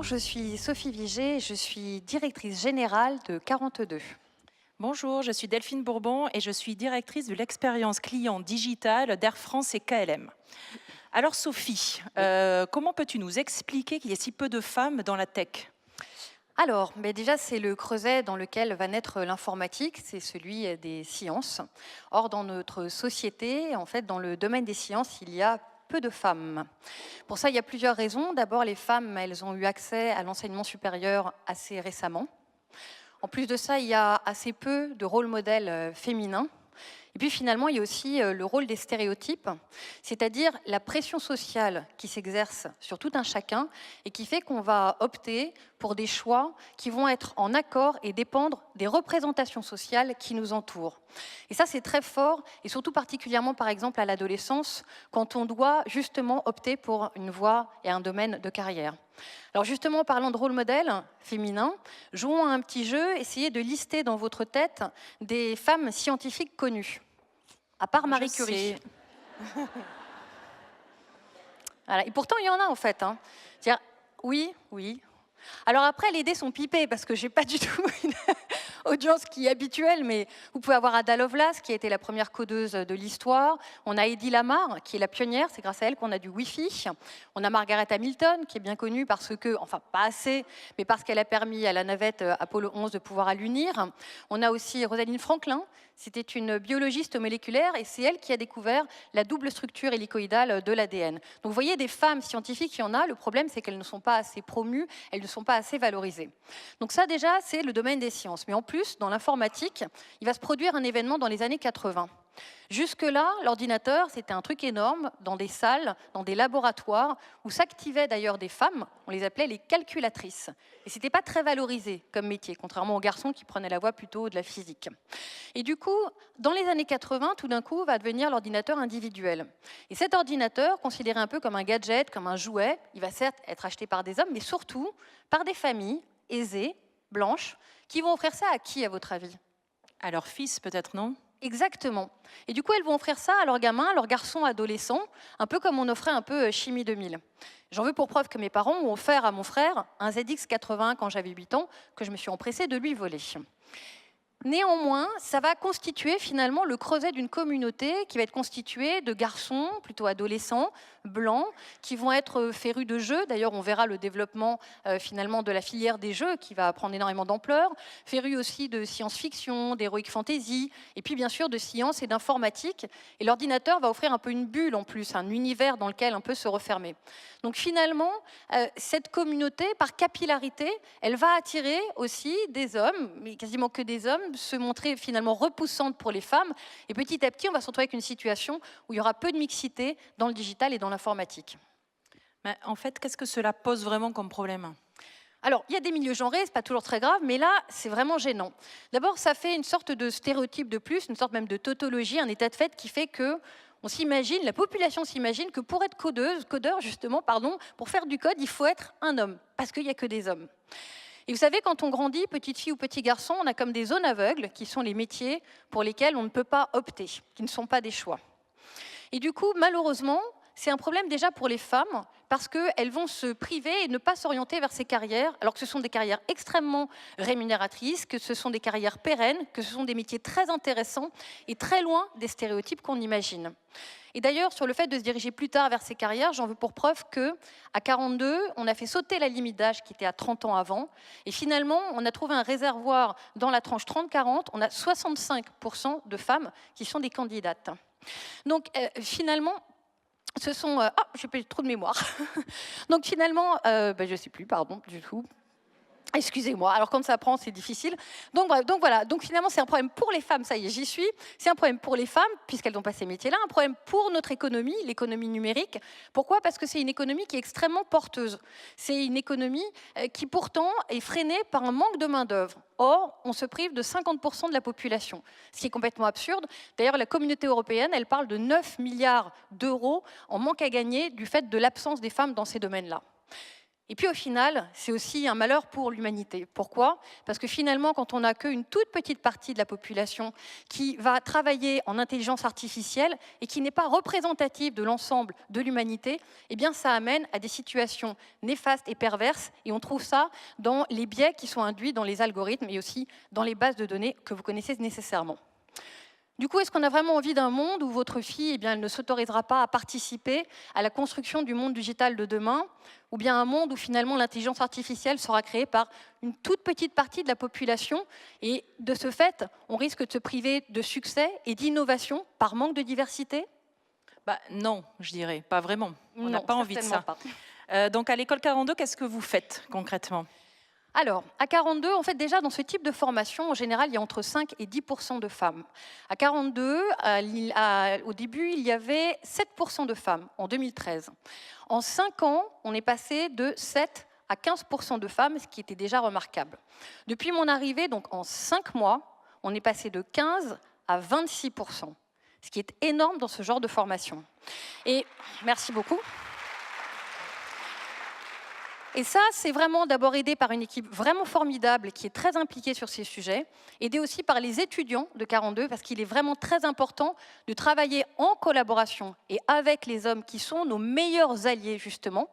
je suis Sophie Vigée, je suis directrice générale de 42. Bonjour, je suis Delphine Bourbon et je suis directrice de l'expérience client digitale d'Air France et KLM. Alors Sophie, comment peux-tu nous expliquer qu'il y a si peu de femmes dans la tech? Alors, mais déjà, c'est le creuset dans lequel va naître l'informatique, c'est celui des sciences. Or, dans notre société, en fait, dans le domaine des sciences, il y a peu de femmes. Pour ça, il y a plusieurs raisons. D'abord, les femmes, elles ont eu accès à l'enseignement supérieur assez récemment. En plus de ça, il y a assez peu de rôles modèles féminins. Et puis finalement, il y a aussi le rôle des stéréotypes, c'est-à-dire la pression sociale qui s'exerce sur tout un chacun et qui fait qu'on va opter pour des choix qui vont être en accord et dépendre des représentations sociales qui nous entourent. Et ça, c'est très fort, et surtout particulièrement, par exemple, à l'adolescence, quand on doit justement opter pour une voie et un domaine de carrière. Alors justement, parlant de rôle modèle féminin, jouons à un petit jeu, essayez de lister dans votre tête des femmes scientifiques connues. À part Marie Curie. Voilà. Et pourtant, il y en a en fait. C'est-à-dire, oui. Alors après, les dés sont pipés parce que je n'ai pas du tout une audience qui est habituelle, mais vous pouvez avoir Ada Lovelace, qui a été la première codeuse de l'histoire. On a Hedy Lamarr, qui est la pionnière, c'est grâce à elle qu'on a du Wi-Fi. On a Margaret Hamilton, qui est bien connue parce que, enfin pas assez, mais parce qu'elle a permis à la navette Apollo 11 de pouvoir allunir. On a aussi Rosalind Franklin, c'était une biologiste moléculaire et c'est elle qui a découvert la double structure hélicoïdale de l'ADN. Donc vous voyez, des femmes scientifiques, il y en a. Le problème, c'est qu'elles ne sont pas assez promues, elles ne sont pas assez valorisées. Donc ça, déjà, c'est le domaine des sciences. Mais en plus, dans l'informatique, il va se produire un événement dans les années 80. Jusque-là, l'ordinateur, c'était un truc énorme dans des salles, dans des laboratoires, où s'activaient d'ailleurs des femmes, on les appelait les calculatrices. Et ce n'était pas très valorisé comme métier, contrairement aux garçons qui prenaient la voie plutôt de la physique. Et du coup, dans les années 80, tout d'un coup, va devenir l'ordinateur individuel. Et cet ordinateur, considéré un peu comme un gadget, comme un jouet, il va certes être acheté par des hommes, mais surtout par des familles aisées, blanches, qui vont offrir ça à qui, à votre avis? À leur fils peut-être, non? Exactement. Et du coup, elles vont offrir ça à leurs gamins, à leurs garçons adolescents, un peu comme on offrait un peu Chimie 2000. J'en veux pour preuve que mes parents ont offert à mon frère un ZX81 quand j'avais 8 ans, que je me suis empressée de lui voler. Néanmoins, ça va constituer finalement le creuset d'une communauté qui va être constituée de garçons, plutôt adolescents, blancs, qui vont être férus de jeux. D'ailleurs, on verra le développement finalement de la filière des jeux qui va prendre énormément d'ampleur. Férus aussi de science-fiction, d'heroic fantasy, et puis bien sûr de science et d'informatique. Et l'ordinateur va offrir un peu une bulle en plus, un univers dans lequel on peut se refermer. Donc finalement, cette communauté, par capillarité, elle va attirer aussi des hommes, mais quasiment que des hommes, se montrer finalement repoussante pour les femmes. Et petit à petit, on va se retrouver avec une situation où il y aura peu de mixité dans le digital et dans l'informatique. Mais en fait, qu'est-ce que cela pose vraiment comme problème? Alors, il y a des milieux genrés, c'est pas toujours très grave, mais là, c'est vraiment gênant. D'abord, ça fait une sorte de stéréotype de plus, une sorte même de tautologie, un état de fait qui fait que on s'imagine, la population s'imagine que pour être codeur justement, pour faire du code, il faut être un homme, parce qu'il n'y a que des hommes. Et vous savez, quand on grandit, petite fille ou petit garçon, on a comme des zones aveugles, qui sont les métiers pour lesquels on ne peut pas opter, qui ne sont pas des choix. Et du coup, malheureusement, c'est un problème déjà pour les femmes, parce qu'elles vont se priver et ne pas s'orienter vers ces carrières, alors que ce sont des carrières extrêmement rémunératrices, que ce sont des carrières pérennes, que ce sont des métiers très intéressants et très loin des stéréotypes qu'on imagine. Et d'ailleurs, sur le fait de se diriger plus tard vers ces carrières, j'en veux pour preuve qu'à 42, on a fait sauter la limite d'âge qui était à 30 ans avant. Et finalement, on a trouvé un réservoir dans la tranche 30-40. On a 65% de femmes qui sont des candidates. Donc finalement, ce sont... j'ai pas eu trop de mémoire. Donc finalement, je ne sais plus, pardon, du tout. Excusez-moi, alors quand ça prend, c'est difficile. Donc voilà, donc finalement c'est un problème pour les femmes, ça y est, j'y suis. C'est un problème pour les femmes, puisqu'elles n'ont pas ces métiers-là, un problème pour notre économie, l'économie numérique. Pourquoi? Parce que c'est une économie qui est extrêmement porteuse. C'est une économie qui pourtant est freinée par un manque de main-d'œuvre. Or, on se prive de 50% de la population, ce qui est complètement absurde. D'ailleurs, la communauté européenne, elle parle de 9 milliards d'euros en manque à gagner du fait de l'absence des femmes dans ces domaines-là. Et puis au final, c'est aussi un malheur pour l'humanité. Pourquoi? Parce que finalement, quand on n'a qu'une toute petite partie de la population qui va travailler en intelligence artificielle et qui n'est pas représentative de l'ensemble de l'humanité, eh bien ça amène à des situations néfastes et perverses. Et on trouve ça dans les biais qui sont induits dans les algorithmes et aussi dans les bases de données que vous connaissez nécessairement. Du coup, est-ce qu'on a vraiment envie d'un monde où votre fille, eh bien, elle ne s'autorisera pas à participer à la construction du monde digital de demain, ou bien un monde où finalement l'intelligence artificielle sera créée par une toute petite partie de la population, et de ce fait, on risque de se priver de succès et d'innovation par manque de diversité? Bah, non, je dirais, pas vraiment. On n'a Non, pas envie de ça. certainement Donc à l'école 42, qu'est-ce que vous faites concrètement? Alors, à 42, en fait, déjà, dans ce type de formation, en général, il y a entre 5 et 10% de femmes. À 42, au début, il y avait 7% de femmes, en 2013. En 5 ans, on est passé de 7 à 15% de femmes, ce qui était déjà remarquable. Depuis mon arrivée, donc en 5 mois, on est passé de 15 à 26%, ce qui est énorme dans ce genre de formation. Et merci beaucoup. Et ça, c'est vraiment d'abord aidé par une équipe vraiment formidable qui est très impliquée sur ces sujets, aidé aussi par les étudiants de 42, parce qu'il est vraiment très important de travailler en collaboration et avec les hommes qui sont nos meilleurs alliés, justement.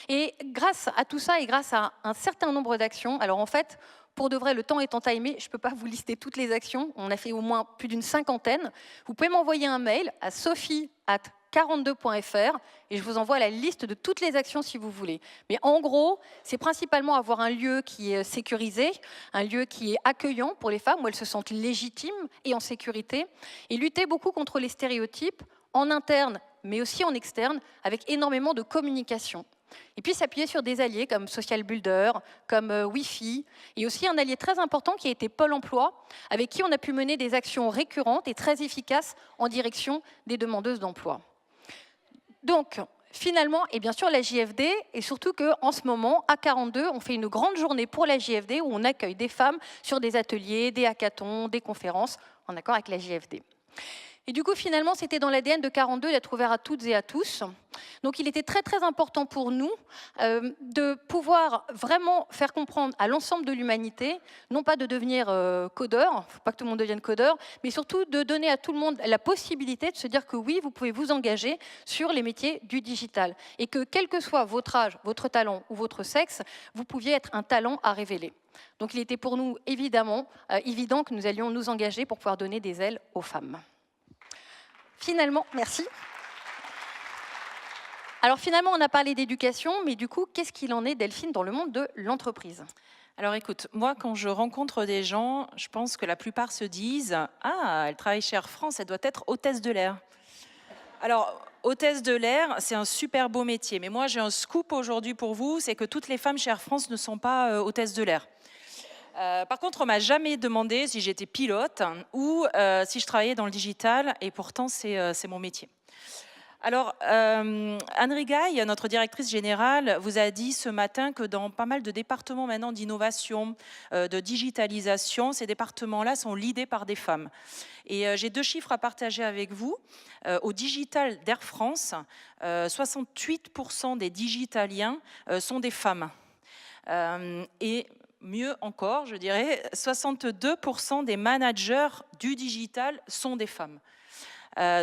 Et grâce à tout ça et grâce à un certain nombre d'actions, alors en fait, pour de vrai, le temps étant timé, je ne peux pas vous lister toutes les actions. On a fait au moins plus d'une cinquantaine. Vous pouvez m'envoyer un mail à sophie@42.fr et je vous envoie la liste de toutes les actions si vous voulez. Mais en gros, c'est principalement avoir un lieu qui est sécurisé, un lieu qui est accueillant pour les femmes, où elles se sentent légitimes et en sécurité, et lutter beaucoup contre les stéréotypes en interne, mais aussi en externe, avec énormément de communication. Et puis s'appuyer sur des alliés comme Social Builder, comme Wi-Fi, et aussi un allié très important qui a été Pôle emploi, avec qui on a pu mener des actions récurrentes et très efficaces en direction des demandeuses d'emploi. Donc, finalement, et bien sûr la JFD, et surtout qu'en ce moment, à 42, on fait une grande journée pour la JFD où on accueille des femmes sur des ateliers, des hackathons, des conférences, en accord avec la JFD. Et du coup, finalement, c'était dans l'ADN de 42 d'être ouvert à toutes et à tous. Donc, il était très, très important pour nous de pouvoir vraiment faire comprendre à l'ensemble de l'humanité, non pas de devenir codeur, il ne faut pas que tout le monde devienne codeur, mais surtout de donner à tout le monde la possibilité de se dire que oui, vous pouvez vous engager sur les métiers du digital. Et que quel que soit votre âge, votre talent ou votre sexe, vous pouviez être un talent à révéler. Donc, il était pour nous, évidemment, évident que nous allions nous engager pour pouvoir donner des ailes aux femmes. Finalement, merci. Alors finalement, on a parlé d'éducation, mais du coup, qu'est-ce qu'il en est, Delphine, dans le monde de l'entreprise? Alors écoute, moi quand je rencontre des gens, je pense que la plupart se disent « Ah, elle travaille chez Air France, elle doit être hôtesse de l'air ». Alors, hôtesse de l'air, c'est un super beau métier, mais moi j'ai un scoop aujourd'hui pour vous, c'est que toutes les femmes chez Air France ne sont pas hôtesses de l'air. Par contre, on m'a jamais demandé si j'étais pilote ou si je travaillais dans le digital, et pourtant c'est mon métier. Alors, Anne Rigaille, notre directrice générale, vous a dit ce matin que dans pas mal de départements maintenant d'innovation, de digitalisation, ces départements-là sont leadés par des femmes. Et j'ai 2 chiffres à partager avec vous. Au digital d'Air France, 68% des digitaliens sont des femmes. Et mieux encore, je dirais, 62% des managers du digital sont des femmes.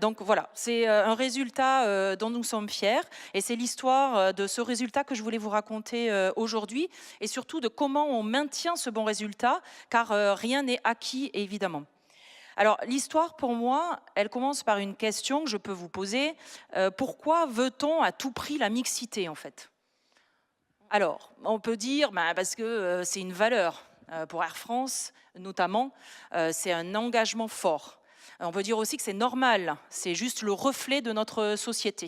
Donc voilà, c'est un résultat dont nous sommes fiers, et c'est l'histoire de ce résultat que je voulais vous raconter aujourd'hui, et surtout de comment on maintient ce bon résultat, car rien n'est acquis, évidemment. Alors l'histoire, pour moi, elle commence par une question que je peux vous poser. Pourquoi veut-on à tout prix la mixité, en fait ? Alors, on peut dire parce que c'est une valeur. Pour Air France, notamment, c'est un engagement fort. On peut dire aussi que c'est normal, c'est juste le reflet de notre société.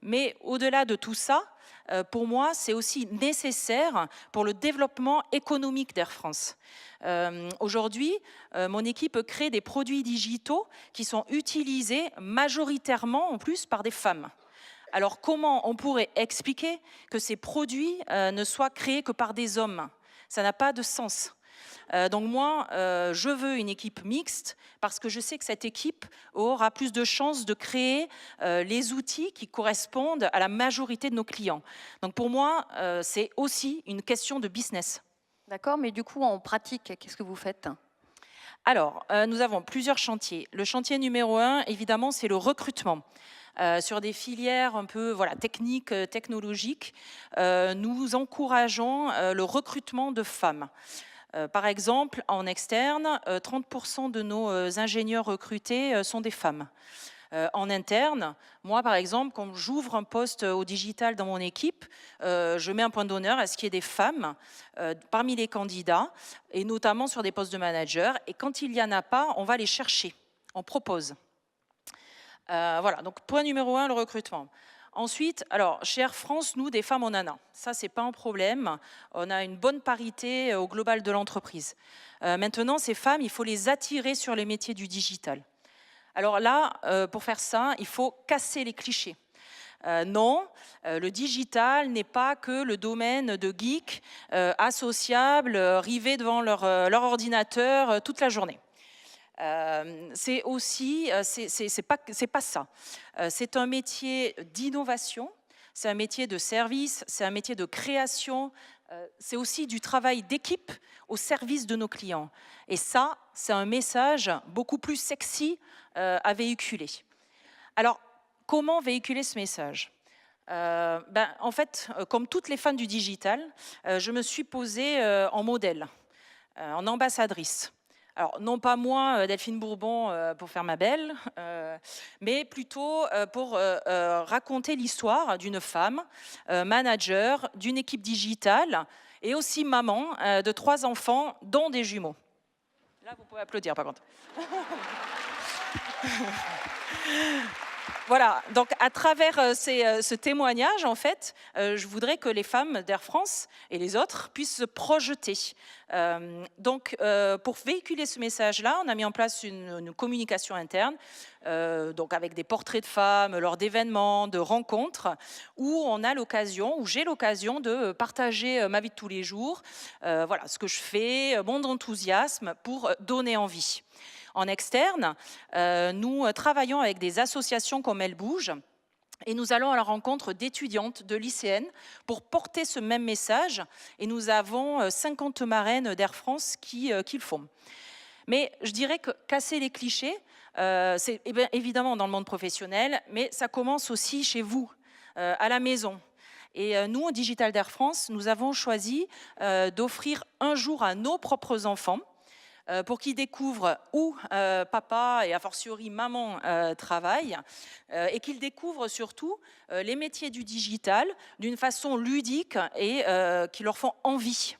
Mais au-delà de tout ça, pour moi, c'est aussi nécessaire pour le développement économique d'Air France. Aujourd'hui, mon équipe crée des produits digitaux qui sont utilisés majoritairement, en plus, par des femmes. Alors, comment on pourrait expliquer que ces produits ne soient créés que par des hommes ? Ça n'a pas de sens. Donc moi, je veux une équipe mixte parce que je sais que cette équipe aura plus de chances de créer les outils qui correspondent à la majorité de nos clients. Donc pour moi, c'est aussi une question de business. D'accord, mais du coup, en pratique, qu'est-ce que vous faites? Alors, nous avons plusieurs chantiers. Le chantier numéro 1, évidemment, c'est le recrutement. Sur des filières un peu techniques, technologiques, nous encourageons le recrutement de femmes. Par exemple, en externe, 30% de nos ingénieurs recrutés sont des femmes. En interne, moi par exemple, quand j'ouvre un poste au digital dans mon équipe, je mets un point d'honneur à ce qu'il y ait des femmes parmi les candidats, et notamment sur des postes de manager. Et quand il n'y en a pas, on va les chercher, on propose. Voilà, donc point numéro 1, le recrutement. Ensuite, alors, chez Air France, nous, des femmes, on en a. Ça, c'est pas un problème. On a une bonne parité au global de l'entreprise. Maintenant, ces femmes, il faut les attirer sur les métiers du digital. Alors là, pour faire ça, il faut casser les clichés. Non, le digital n'est pas que le domaine de geeks associables, rivés devant leur ordinateur toute la journée. C'est aussi, c'est pas ça. C'est un métier d'innovation, c'est un métier de service, c'est un métier de création, c'est aussi du travail d'équipe au service de nos clients. Et ça, c'est un message beaucoup plus sexy à véhiculer. Alors, comment véhiculer ce message? En fait, comme toutes les fans du digital, je me suis posée en modèle, en ambassadrice. Alors, non pas moi, Delphine Bourbon, pour faire ma belle, mais plutôt pour raconter l'histoire d'une femme, manager, d'une équipe digitale, et aussi maman de 3 enfants, dont des jumeaux. Là, vous pouvez applaudir, par contre. Voilà, donc à travers ce témoignage, en fait, je voudrais que les femmes d'Air France et les autres puissent se projeter. Pour véhiculer ce message-là, on a mis en place une communication interne, donc avec des portraits de femmes, lors d'événements, de rencontres, où on a l'occasion, où j'ai l'occasion de partager ma vie de tous les jours, voilà, ce que je fais, mon enthousiasme pour donner envie. En externe, nous travaillons avec des associations comme Elle Bouge, et nous allons à la rencontre d'étudiantes, de lycéennes, pour porter ce même message. Et nous avons 50 marraines d'Air France qui le font. Mais je dirais que casser les clichés, c'est évidemment dans le monde professionnel, mais ça commence aussi chez vous, à la maison. Et nous, au Digital d'Air France, nous avons choisi d'offrir un jour à nos propres enfants, pour qu'ils découvrent où papa et a fortiori maman travaillent, et qu'ils découvrent surtout les métiers du digital d'une façon ludique et qui leur font envie.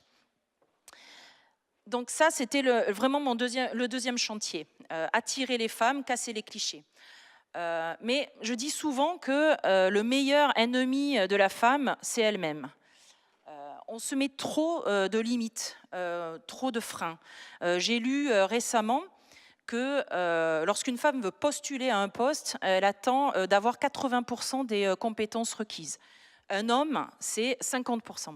Donc ça, c'était vraiment le deuxième chantier, attirer les femmes, casser les clichés. Mais je dis souvent que le meilleur ennemi de la femme, c'est elle-même. On se met trop de limites, trop de freins. J'ai lu récemment que lorsqu'une femme veut postuler à un poste, elle attend d'avoir 80% des compétences requises. Un homme, c'est 50%.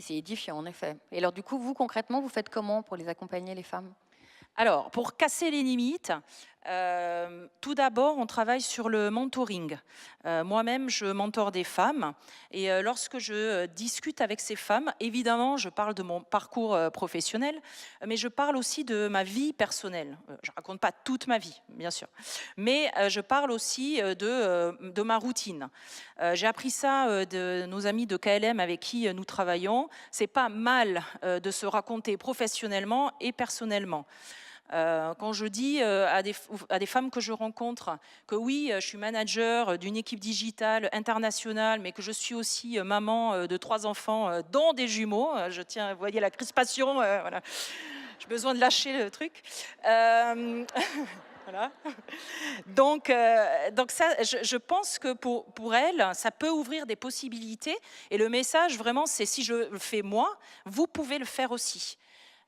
C'est édifiant, en effet. Et alors, du coup, vous, concrètement, vous faites comment pour les accompagner, les femmes? Alors, pour casser les limites, tout d'abord, on travaille sur le mentoring. Moi-même, je mentore des femmes, et lorsque je discute avec ces femmes, évidemment, je parle de mon parcours professionnel, mais je parle aussi de ma vie personnelle. Je ne raconte pas toute ma vie, bien sûr, mais je parle aussi de ma routine. J'ai appris ça de nos amis de KLM avec qui nous travaillons. C'est pas mal de se raconter professionnellement et personnellement. Quand je dis à des femmes que je rencontre que oui, je suis manager d'une équipe digitale internationale, mais que je suis aussi maman de 3 enfants, dont des jumeaux, je tiens, vous voyez la crispation, voilà. J'ai besoin de lâcher le truc. Voilà. Donc ça, je pense que pour elles, ça peut ouvrir des possibilités. Et le message, vraiment, c'est si je le fais moi, vous pouvez le faire aussi.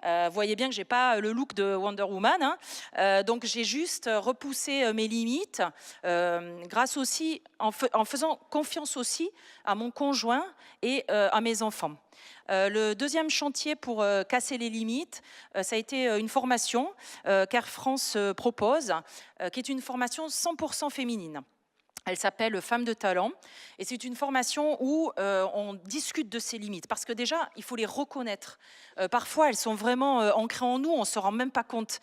Vous voyez bien que j'ai pas le look de Wonder Woman, hein. Donc j'ai juste repoussé mes limites, grâce aussi, en faisant confiance aussi à mon conjoint et à mes enfants. Le deuxième chantier pour casser les limites, ça a été une formation qu'Air France propose, qui est une formation 100% féminine. Elle s'appelle Femmes de talent et c'est une formation où on discute de ses limites parce que déjà, il faut les reconnaître. Parfois, elles sont vraiment ancrées en nous, on ne se rend même pas compte.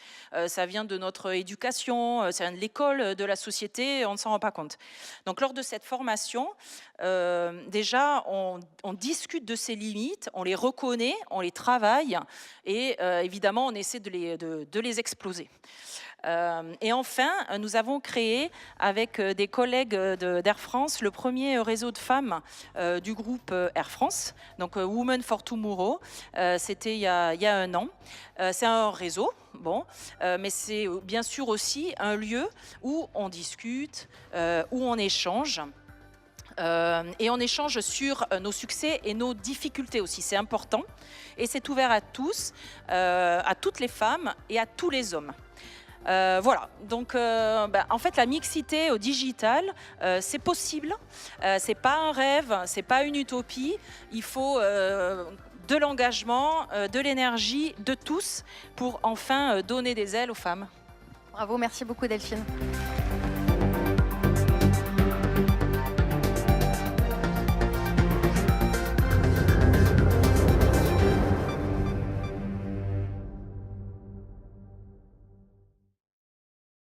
Ça vient de notre éducation, ça vient de l'école, de la société, on ne s'en rend pas compte. Donc lors de cette formation, déjà, on discute de ses limites, on les reconnaît, on les travaille et évidemment, on essaie de les exploser. Et enfin, nous avons créé avec des collègues d'Air France le premier réseau de femmes du groupe Air France, donc Women for Tomorrow. C'était il y a 1 an. C'est un réseau, bon, mais c'est bien sûr aussi un lieu où on discute, où on échange. Et on échange sur nos succès et nos difficultés aussi, c'est important. Et c'est ouvert à tous, à toutes les femmes et à tous les hommes. Voilà, donc en fait la mixité au digital, c'est possible, c'est pas un rêve, c'est pas une utopie, il faut de l'engagement, de l'énergie de tous pour enfin donner des ailes aux femmes. Bravo, merci beaucoup Delphine.